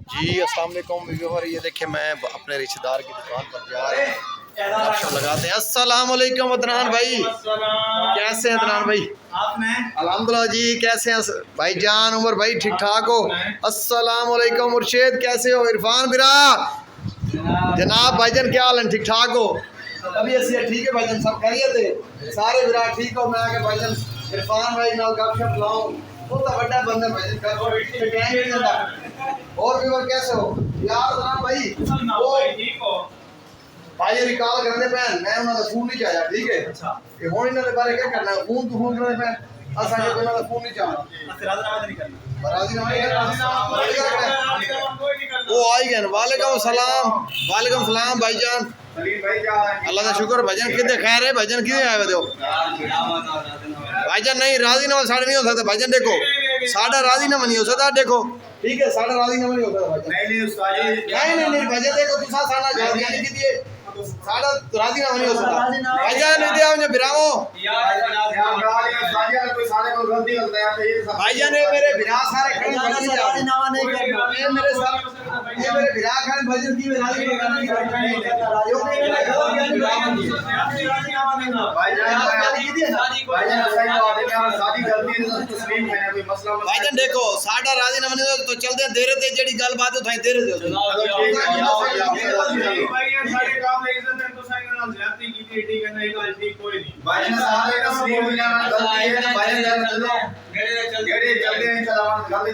जी अस्सलाम वालेकुम व्यूअर, ये देखिए मैं अपने रिश्तेदार की दुकान पर जा रहे हैं, गपशप लगाते हैं। अस्सलाम वालेकुम अदनान भाई, कैसे हैं अदनान भाई? आपने अल्हम्दुलिल्लाह जी, कैसे हैं भाईजान? उमर भाई ठीक ठाक हो? अस्सलाम वालेकुम मुर्शिद, कैसे हो? इरफान बिरा जनाब भाईजान, क्या हाल है? ठीक ठाक हो? अभी ऐसे ठीक है भाईजान, सब खैरियत है? सारे बिरा ठीक हो? मैं आके भाईजान इरफान भाई नाल गपशप लाऊं, वो तो बड़ा बंदा भाईजान कर टाइम नहीं देता। और व्यूअर कैसे हो यार? जनाब भाई वो ठीक हो? भाई रिकॉल करने पे मैं उन्होंने फोन नहीं चाया, ठीक है? अच्छा ये होने इन्होंने बारे क्या करना है, फोन तो फोन करने पे असा के कोई ना फोन नहीं चाहा, राजीनामा नहीं करना। राजी ना कोई नहीं करना। वो आई गए। वालेकुम सलाम, वालेकुम सलाम भाईजान। सलीम भाई क्या हाल है? अल्लाह का शुक्र भाईजान, कितने खैर है भाईजान? कितने आए हो भाईजान? नहीं राजी ना साढ़े नहीं हो सकता भाईजान, देखो साढ़ा राजी ना नहीं हो सकता, देखो ठीक है, साढ़ा राजी ना नहीं हो सकता भाईजान। नहीं उस्ताद जी नहीं भाईजान, देखो तू साढ़ा जवाब यानी कि दिए साढ़ा राजी ना नहीं हो सकता भाईजान। नहीं दिया मुझे बिरामो भाईजान, ये मेरे बिरा सारे खड़े राजीनामा नहीं करना। ये मेरे सारे ये मेरे बिरा खान भजन की राजी नहीं करना भाईजान। देखो साढ़ा राजी ना नहीं तो चलते देरे ते जेडी गल बात उठाई देरे दे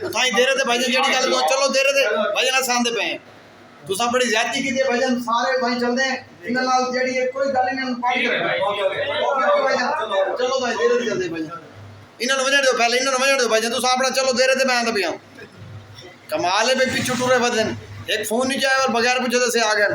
उठाई देरे ते भाईजान जेडी गल चलो देरे ते भाईजान सामने पे तुसा बड़ी ज्यादती की भाईजान, सारे भाई चलते हैं इन नाल जेडी कोई गल नहीं पार्टी करे। ओके भाईजान चलो भाई देरे ते चलते भाईजान, इन्हां नु वजण दो, पहले इन्हां नु वजण दो भाईजान, तुसा अपना चलो देरे ते मैं आंदा पिया। कमाल है बे, पिछू टुरे बदन एक फोन नहीं चाहे और बगैर पूछे से आ गए।